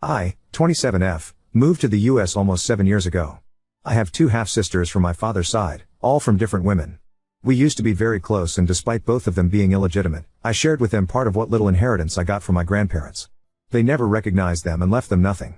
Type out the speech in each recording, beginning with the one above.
I, 27F, moved to the US almost 7 years ago. I have two half-sisters from my father's side, all from different women. We used to be very close, and despite both of them being illegitimate, I shared with them part of what little inheritance I got from my grandparents. They never recognized them and left them nothing.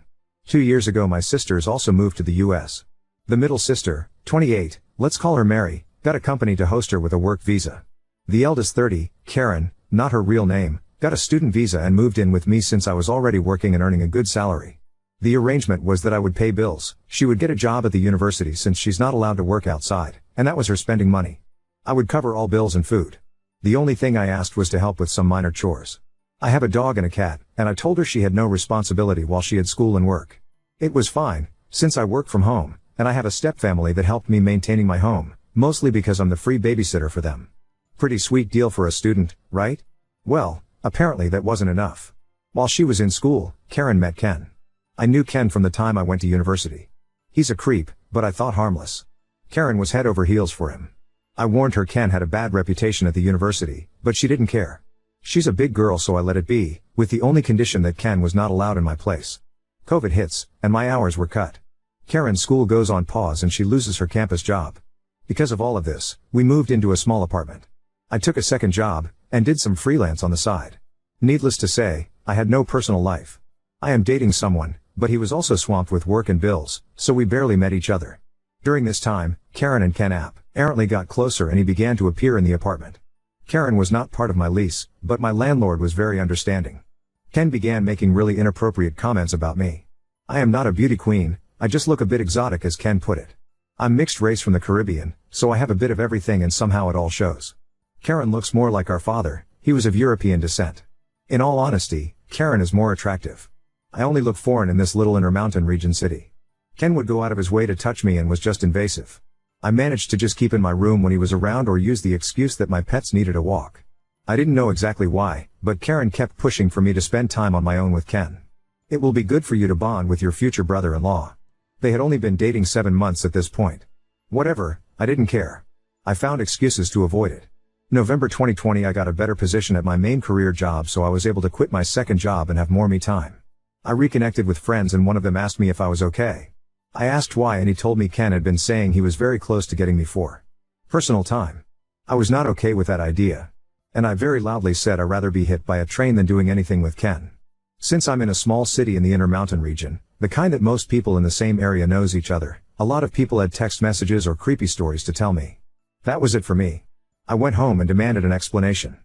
2 years ago my sisters also moved to the US. The middle sister, 28, let's call her Mary, got a company to host her with a work visa. The eldest 30, Karen, not her real name, got a student visa and moved in with me since I was already working and earning a good salary. The arrangement was that I would pay bills, she would get a job at the university since she's not allowed to work outside, and that was her spending money. I would cover all bills and food. The only thing I asked was to help with some minor chores. I have a dog and a cat, and I told her she had no responsibility while she had school and work. It was fine, since I work from home, and I have a stepfamily that helped me maintaining my home, mostly because I'm the free babysitter for them. Pretty sweet deal for a student, right? Well, apparently that wasn't enough. While she was in school, Karen met Ken. I knew Ken from the time I went to university. He's a creep, but I thought harmless. Karen was head over heels for him. I warned her Ken had a bad reputation at the university, but she didn't care. She's a big girl, so I let it be, with the only condition that Ken was not allowed in my place. COVID hits, and my hours were cut. Karen's school goes on pause and she loses her campus job. Because of all of this, we moved into a small apartment. I took a second job, and did some freelance on the side. Needless to say, I had no personal life. I am dating someone, but he was also swamped with work and bills, so we barely met each other. During this time, Karen and Ken apparently got closer and he began to appear in the apartment. Karen was not part of my lease, but my landlord was very understanding. Ken began making really inappropriate comments about me. I am not a beauty queen, I just look a bit exotic, as Ken put it. I'm mixed race from the Caribbean, so I have a bit of everything and somehow it all shows. Karen looks more like our father, he was of European descent. In all honesty, Karen is more attractive. I only look foreign in this little Intermountain region city. Ken would go out of his way to touch me and was just invasive. I managed to just keep in my room when he was around or use the excuse that my pets needed a walk. I didn't know exactly why, but Karen kept pushing for me to spend time on my own with Ken. It will be good for you to bond with your future brother-in-law. They had only been dating 7 months at this point. Whatever, I didn't care. I found excuses to avoid it. November 2020 I got a better position at my main career job, so I was able to quit my second job and have more me time. I reconnected with friends and one of them asked me if I was okay. I asked why and he told me Ken had been saying he was very close to getting me for personal time. I was not okay with that idea. And I very loudly said I'd rather be hit by a train than doing anything with Ken. Since I'm in a small city in the Intermountain region, the kind that most people in the same area knows each other, a lot of people had text messages or creepy stories to tell me. That was it for me. I went home and demanded an explanation.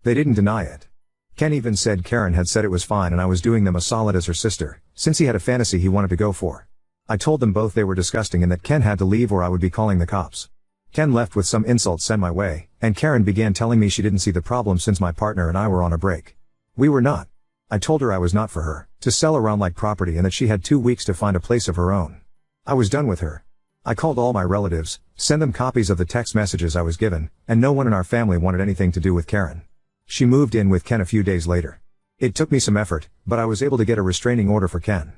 They didn't deny it. Ken even said Karen had said it was fine and I was doing them a solid as her sister, since he had a fantasy he wanted to go for. I told them both they were disgusting and that Ken had to leave or I would be calling the cops. Ken left with some insults sent my way, and Karen began telling me she didn't see the problem since my partner and I were on a break. We were not. I told her I was not for her, to sell around like property and that she had 2 weeks to find a place of her own. I was done with her. I called all my relatives, sent them copies of the text messages I was given, and no one in our family wanted anything to do with Karen. She moved in with Ken a few days later. It took me some effort, but I was able to get a restraining order for Ken.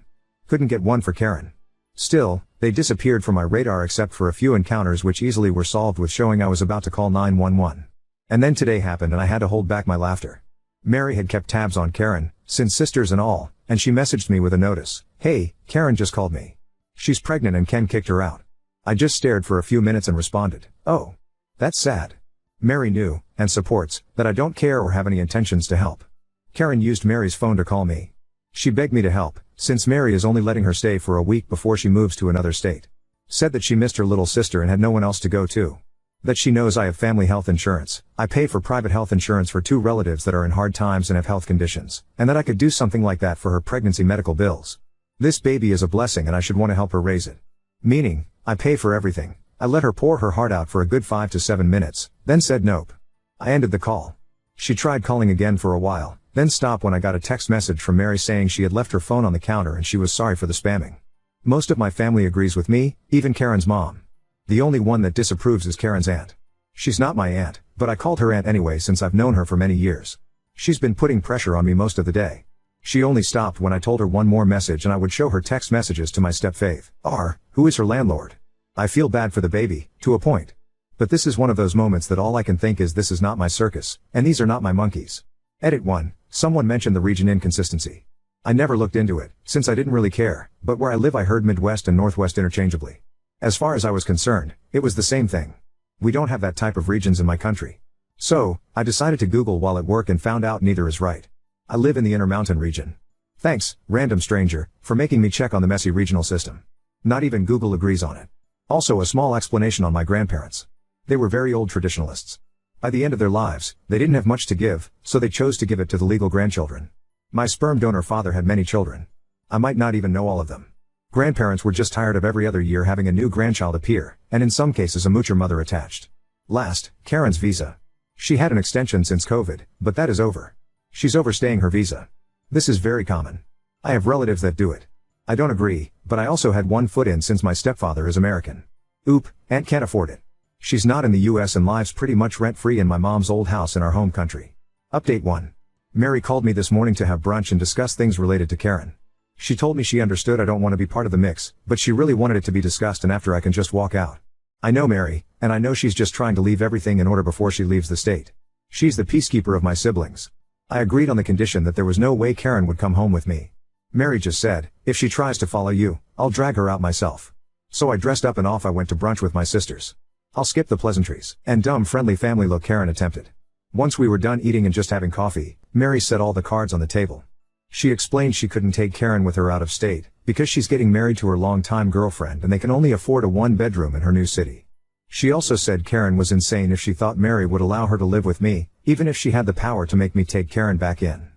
Couldn't get one for Karen. Still, they disappeared from my radar except for a few encounters which easily were solved with showing I was about to call 911. And then today happened and I had to hold back my laughter. Mary had kept tabs on Karen, since sisters and all, and she messaged me with a notice. Hey, Karen just called me. She's pregnant and Ken kicked her out. I just stared for a few minutes and responded, oh. That's sad. Mary knew, and supports, that I don't care or have any intentions to help. Karen used Mary's phone to call me. She begged me to help, since Mary is only letting her stay for a week before she moves to another state. Said that she missed her little sister and had no one else to go to. That she knows I have family health insurance, I pay for private health insurance for 2 relatives that are in hard times and have health conditions, and that I could do something like that for her pregnancy medical bills. This baby is a blessing and I should want to help her raise it. Meaning, I pay for everything. I let her pour her heart out for a good 5 to 7 minutes, then said nope. I ended the call. She tried calling again for a while, then stopped when I got a text message from Mary saying she had left her phone on the counter and she was sorry for the spamming. Most of my family agrees with me, even Karen's mom. The only one that disapproves is Karen's aunt. She's not my aunt, but I called her aunt anyway since I've known her for many years. She's been putting pressure on me most of the day. She only stopped when I told her one more message and I would show her text messages to my step-faith, who is her landlord. I feel bad for the baby, to a point. But this is one of those moments that all I can think is this is not my circus, and these are not my monkeys. Edit 1. Someone mentioned the region inconsistency. I never looked into it, since I didn't really care, but where I live I heard Midwest and Northwest interchangeably. As far as I was concerned, it was the same thing. We don't have that type of regions in my country. So, I decided to Google while at work and found out neither is right. I live in the Intermountain region. Thanks, random stranger, for making me check on the messy regional system. Not even Google agrees on it. Also a small explanation on my grandparents. They were very old traditionalists. By the end of their lives, they didn't have much to give, so they chose to give it to the legal grandchildren. My sperm donor father had many children. I might not even know all of them. Grandparents were just tired of every other year having a new grandchild appear, and in some cases a moocher mother attached. Last, Karen's visa. She had an extension since COVID, but that is over. She's overstaying her visa. This is very common. I have relatives that do it. I don't agree, but I also had one foot in since my stepfather is American. Oop, Aunt can't afford it. She's not in the US and lives pretty much rent-free in my mom's old house in our home country. Update 1. Mary called me this morning to have brunch and discuss things related to Karen. She told me she understood I don't want to be part of the mix, but she really wanted it to be discussed and after I can just walk out. I know Mary, and I know she's just trying to leave everything in order before she leaves the state. She's the peacekeeper of my siblings. I agreed on the condition that there was no way Karen would come home with me. Mary just said, if she tries to follow you, I'll drag her out myself. So I dressed up and off I went to brunch with my sisters. I'll skip the pleasantries and dumb friendly family look Karen attempted. Once we were done eating and just having coffee, Mary set all the cards on the table. She explained she couldn't take Karen with her out of state, because she's getting married to her longtime girlfriend and they can only afford a one-bedroom in her new city. She also said Karen was insane if she thought Mary would allow her to live with me, even if she had the power to make me take Karen back in.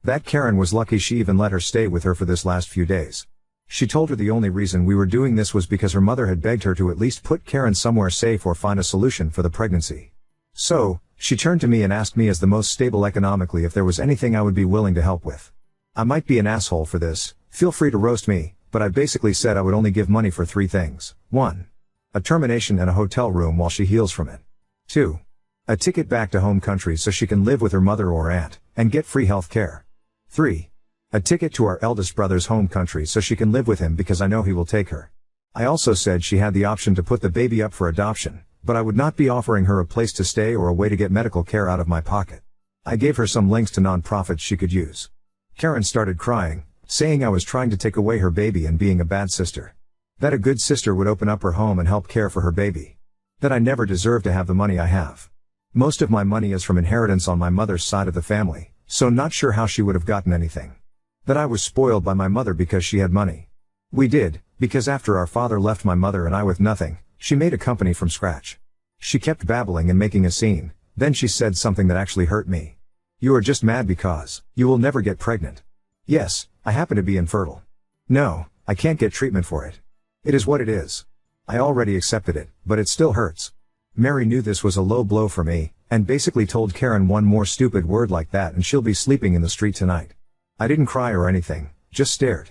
That Karen was lucky she even let her stay with her for this last few days. She told her the only reason we were doing this was because her mother had begged her to at least put Karen somewhere safe or find a solution for the pregnancy. So, she turned to me and asked me as the most stable economically if there was anything I would be willing to help with. I might be an asshole for this, feel free to roast me, but I basically said I would only give money for 3 things. 1. A termination and a hotel room while she heals from it. 2. A ticket back to home country so she can live with her mother or aunt, and get free health care. 3. A ticket to our eldest brother's home country so she can live with him because I know he will take her. I also said she had the option to put the baby up for adoption, but I would not be offering her a place to stay or a way to get medical care out of my pocket. I gave her some links to nonprofits she could use. Karen started crying, saying I was trying to take away her baby and being a bad sister. That a good sister would open up her home and help care for her baby. That I never deserved to have the money I have. Most of my money is from inheritance on my mother's side of the family, so not sure how she would have gotten anything. That I was spoiled by my mother because she had money. We did, because after our father left my mother and I with nothing, she made a company from scratch. She kept babbling and making a scene, then she said something that actually hurt me. You are just mad because you will never get pregnant. Yes, I happen to be infertile. No, I can't get treatment for it. It is what it is. I already accepted it, but it still hurts. Mary knew this was a low blow for me, and basically told Karen one more stupid word like that and she'll be sleeping in the street tonight. I didn't cry or anything, just stared.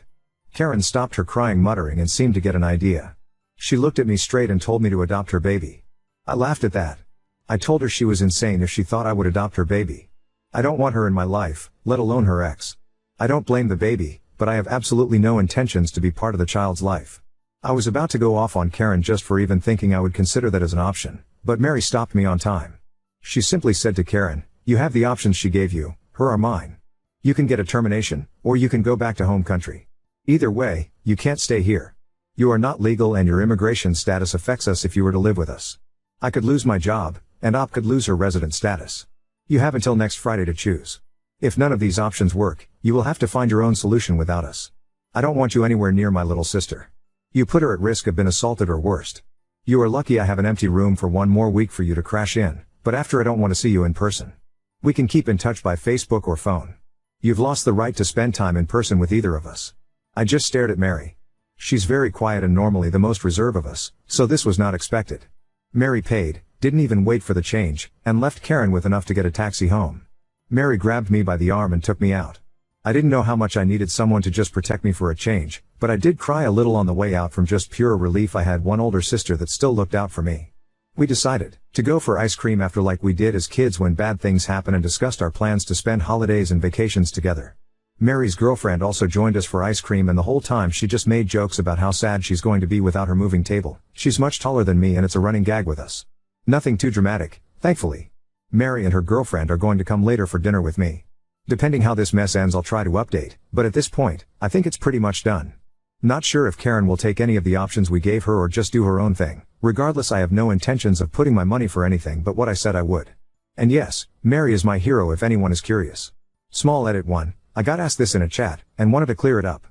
Karen stopped her crying muttering and seemed to get an idea. She looked at me straight and told me to adopt her baby. I laughed at that. I told her she was insane if she thought I would adopt her baby. I don't want her in my life, let alone her ex. I don't blame the baby, but I have absolutely no intentions to be part of the child's life. I was about to go off on Karen just for even thinking I would consider that as an option, but Mary stopped me on time. She simply said to Karen, you have the options she gave you, her or mine. You can get a termination, or you can go back to home country. Either way, you can't stay here. You are not legal and your immigration status affects us if you were to live with us. I could lose my job, and Op could lose her resident status. You have until next Friday to choose. If none of these options work, you will have to find your own solution without us. I don't want you anywhere near my little sister. You put her at risk of being assaulted or worst. You are lucky I have an empty room for one more week for you to crash in, but after I don't want to see you in person. We can keep in touch by Facebook or phone. You've lost the right to spend time in person with either of us. I just stared at Mary. She's very quiet and normally the most reserved of us, so this was not expected. Mary paid, didn't even wait for the change, and left Karen with enough to get a taxi home. Mary grabbed me by the arm and took me out. I didn't know how much I needed someone to just protect me for a change, but I did cry a little on the way out from just pure relief I had one older sister that still looked out for me. We decided to go for ice cream after like we did as kids when bad things happen and discussed our plans to spend holidays and vacations together. Mary's girlfriend also joined us for ice cream and the whole time she just made jokes about how sad she's going to be without her moving table. She's much taller than me and it's a running gag with us. Nothing too dramatic, thankfully. Mary and her girlfriend are going to come later for dinner with me. Depending how this mess ends, I'll try to update, but at this point, I think it's pretty much done. Not sure if Karen will take any of the options we gave her or just do her own thing. Regardless, I have no intentions of putting my money for anything but what I said I would. And yes, Mary is my hero if anyone is curious. Small edit 1, I got asked this in a chat, and wanted to clear it up.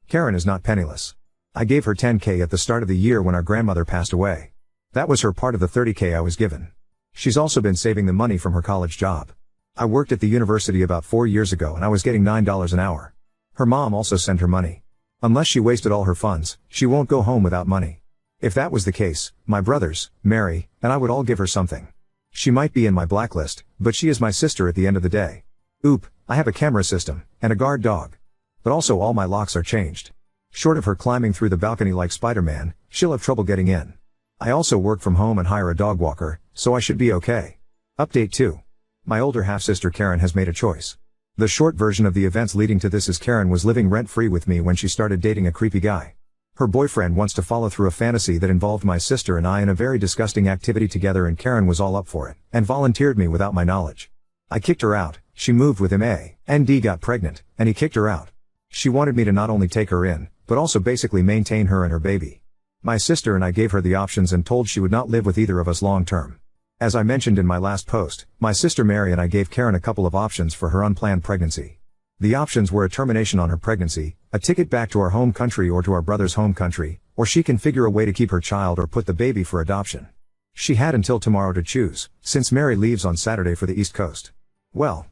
Karen is not penniless. I gave her $10K at the start of the year when our grandmother passed away. That was her part of the $30K I was given. She's also been saving the money from her college job. I worked at the university about 4 years ago and I was getting $9 an hour. Her mom also sent her money. Unless she wasted all her funds, she won't go home without money. If that was the case, my brothers, Mary, and I would all give her something. She might be in my blacklist, but she is my sister at the end of the day. Oop, I have a camera system, and a guard dog. But also all my locks are changed. Short of her climbing through the balcony like Spider-Man, she'll have trouble getting in. I also work from home and hire a dog walker, so I should be okay. Update 2. My older half-sister Karen has made a choice. The short version of the events leading to this is Karen was living rent-free with me when she started dating a creepy guy. Her boyfriend wants to follow through a fantasy that involved my sister and I in a very disgusting activity together, and Karen was all up for it, and volunteered me without my knowledge. I kicked her out, she moved with him and got pregnant, and he kicked her out. She wanted me to not only take her in, but also basically maintain her and her baby. My sister and I gave her the options and told she would not live with either of us long term. As I mentioned in my last post, my sister Mary and I gave Karen a couple of options for her unplanned pregnancy. The options were a termination on her pregnancy, a ticket back to our home country or to our brother's home country, or she can figure a way to keep her child or put the baby for adoption. She had until tomorrow to choose, since Mary leaves on Saturday for the East Coast. Well,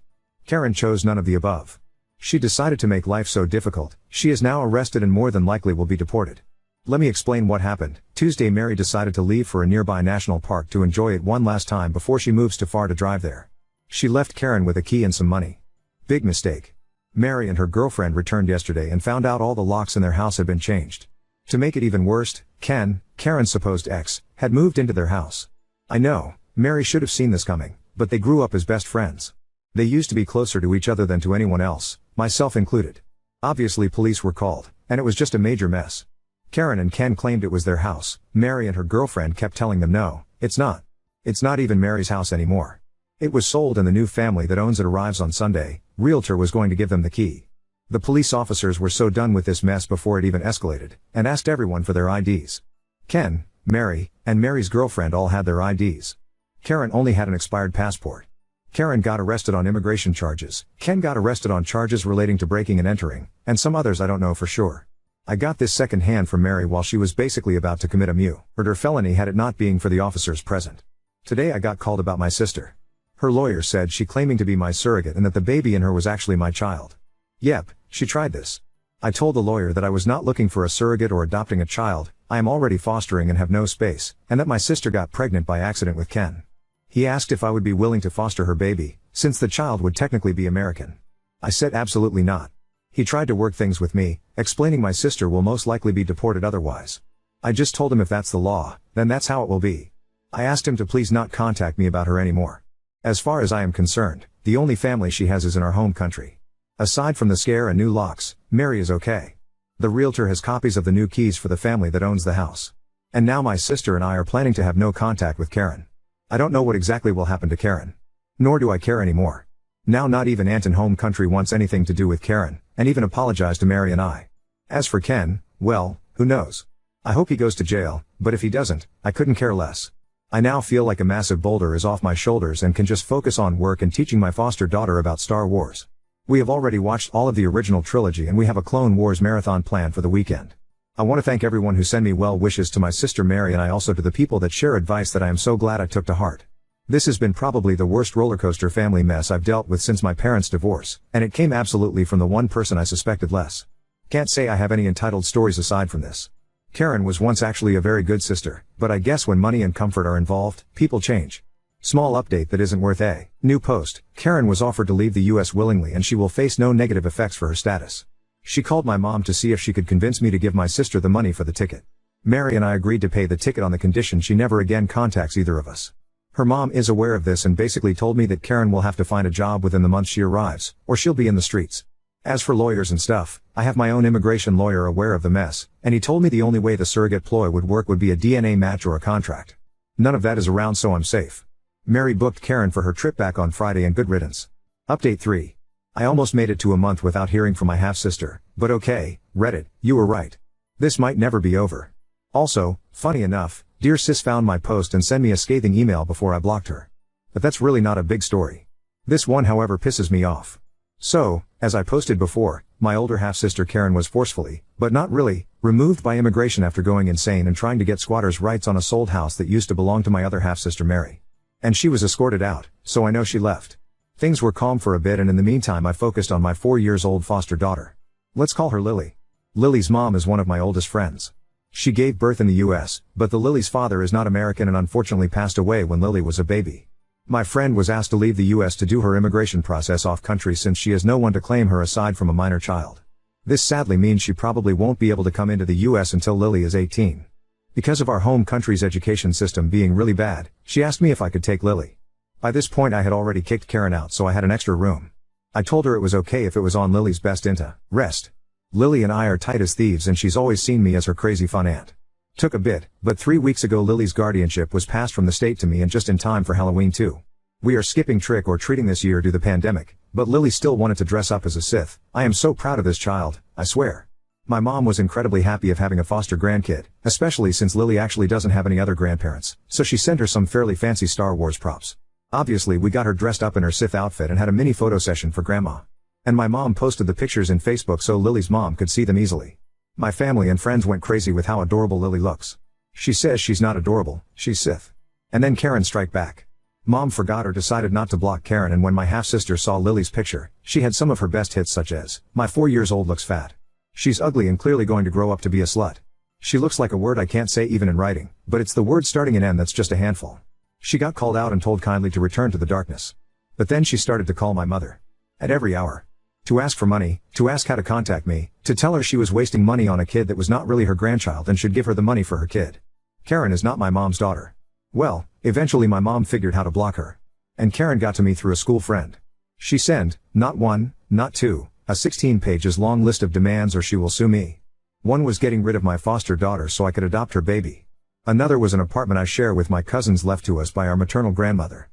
Karen chose none of the above. She decided to make life so difficult, she is now arrested and more than likely will be deported. Let me explain what happened. Tuesday, Mary decided to leave for a nearby national park to enjoy it one last time before she moves too far to drive there. She left Karen with a key and some money. Big mistake. Mary and her girlfriend returned yesterday and found out all the locks in their house had been changed. To make it even worse, Ken, Karen's supposed ex, had moved into their house. I know, Mary should have seen this coming, but they grew up as best friends. They used to be closer to each other than to anyone else, myself included. Obviously police were called, and it was just a major mess. Karen and Ken claimed it was their house. Mary and her girlfriend kept telling them no, it's not. It's not even Mary's house anymore. It was sold and the new family that owns it arrives on Sunday. Realtor was going to give them the key. The police officers were so done with this mess before it even escalated, and asked everyone for their IDs. Ken, Mary, and Mary's girlfriend all had their IDs. Karen only had an expired passport. Karen got arrested on immigration charges. Ken got arrested on charges relating to breaking and entering, and some others I don't know for sure. I got this second hand from Mary while she was basically about to commit a murder felony had it not being for the officers present. Today I got called about my sister. Her lawyer said she claiming to be my surrogate and that the baby in her was actually my child. Yep, she tried this. I told the lawyer that I was not looking for a surrogate or adopting a child, I am already fostering and have no space, and that my sister got pregnant by accident with Ken. He asked if I would be willing to foster her baby, since the child would technically be American. I said absolutely not. He tried to work things with me, explaining my sister will most likely be deported otherwise. I just told him if that's the law, then that's how it will be. I asked him to please not contact me about her anymore. As far as I am concerned, the only family she has is in our home country. Aside from the scare and new locks, Mary is okay. The realtor has copies of the new keys for the family that owns the house. And now my sister and I are planning to have no contact with Karen. I don't know what exactly will happen to Karen. Nor do I care anymore. Now not even Aunt in home country wants anything to do with Karen, and even apologized to Mary and I. As for Ken, well, who knows? I hope he goes to jail, but if he doesn't, I couldn't care less. I now feel like a massive boulder is off my shoulders and can just focus on work and teaching my foster daughter about Star Wars. We have already watched all of the original trilogy and we have a Clone Wars marathon planned for the weekend. I want to thank everyone who sent me well wishes to my sister Mary, and I also to the people that share advice that I am so glad I took to heart. This has been probably the worst rollercoaster family mess I've dealt with since my parents' divorce, and it came absolutely from the one person I suspected less. Can't say I have any entitled stories aside from this. Karen was once actually a very good sister, but I guess when money and comfort are involved, people change. Small update that isn't worth a new post. Karen was offered to leave the US willingly and she will face no negative effects for her status. She called my mom to see if she could convince me to give my sister the money for the ticket. Mary and I agreed to pay the ticket on the condition she never again contacts either of us. Her mom is aware of this and basically told me that Karen will have to find a job within the month she arrives, or she'll be in the streets. As for lawyers and stuff, I have my own immigration lawyer aware of the mess, and he told me the only way the surrogate ploy would work would be a DNA match or a contract. None of that is around, so I'm safe. Mary booked Karen for her trip back on Friday and good riddance. Update 3. I almost made it to a month without hearing from my half-sister, but okay, Reddit, you were right. This might never be over. Also, funny enough, dear sis found my post and sent me a scathing email before I blocked her. But that's really not a big story. This one however pisses me off. So, as I posted before, my older half-sister Karen was forcefully, but not really, removed by immigration after going insane and trying to get squatters' rights on a sold house that used to belong to my other half-sister Mary. And she was escorted out, so I know she left. Things were calm for a bit and in the meantime I focused on my 4-year-old foster daughter. Let's call her Lily. Lily's mom is one of my oldest friends. She gave birth in the US, but the Lily's father is not American and unfortunately passed away when Lily was a baby. My friend was asked to leave the US to do her immigration process off country since she has no one to claim her aside from a minor child. This sadly means she probably won't be able to come into the US until Lily is 18. Because of our home country's education system being really bad, she asked me if I could take Lily. By this point I had already kicked Karen out so I had an extra room. I told her it was okay if it was on Lily's best interest. Lily and I are tight as thieves and she's always seen me as her crazy fun aunt. Took a bit, but 3 weeks ago Lily's guardianship was passed from the state to me and just in time for Halloween too. We are skipping trick or treating this year due to the pandemic, but Lily still wanted to dress up as a Sith. I am so proud of this child, I swear. My mom was incredibly happy of having a foster grandkid, especially since Lily actually doesn't have any other grandparents, so she sent her some fairly fancy Star Wars props. Obviously we got her dressed up in her Sith outfit and had a mini photo session for grandma. And my mom posted the pictures in Facebook so Lily's mom could see them easily. My family and friends went crazy with how adorable Lily looks. She says she's not adorable, she's Sith. And then Karen strike back. Mom forgot or decided not to block Karen and when my half-sister saw Lily's picture, she had some of her best hits such as, my 4-year-old looks fat. She's ugly and clearly going to grow up to be a slut. She looks like a word I can't say even in writing, but it's the word starting in N that's just a handful. She got called out and told kindly to return to the darkness. But then she started to call my mother. At every hour. To ask for money, to ask how to contact me, to tell her she was wasting money on a kid that was not really her grandchild and should give her the money for her kid. Karen is not my mom's daughter. Well, eventually my mom figured how to block her. And Karen got to me through a school friend. She sent, not one, not two, a 16 pages long list of demands or she will sue me. One was getting rid of my foster daughter so I could adopt her baby. Another was an apartment I share with my cousins left to us by our maternal grandmother.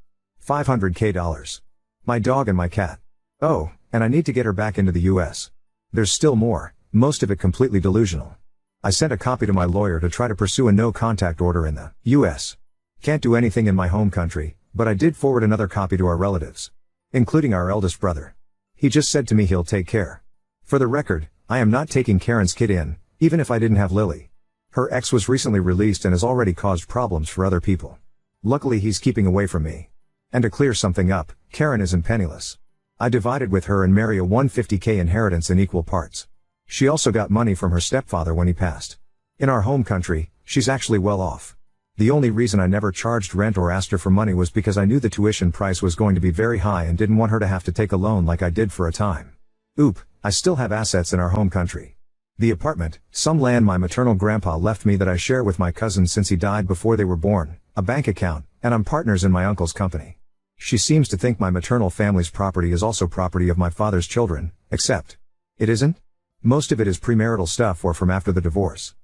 $500K. My dog and my cat. Oh, and I need to get her back into the US. There's still more, most of it completely delusional. I sent a copy to my lawyer to try to pursue a no-contact order in the US. Can't do anything in my home country, but I did forward another copy to our relatives. Including our eldest brother. He just said to me he'll take care. For the record, I am not taking Karen's kid in, even if I didn't have Lily. Her ex was recently released and has already caused problems for other people. Luckily he's keeping away from me. And to clear something up, Karen isn't penniless. I divided with her and Mary a $150K inheritance in equal parts. She also got money from her stepfather when he passed. In our home country, she's actually well off. The only reason I never charged rent or asked her for money was because I knew the tuition price was going to be very high and didn't want her to have to take a loan like I did for a time. Oop, I still have assets in our home country. The apartment, some land my maternal grandpa left me that I share with my cousins since he died before they were born, a bank account, and I'm partners in my uncle's company. She seems to think my maternal family's property is also property of my father's children, except it isn't. Most of it is premarital stuff or from after the divorce.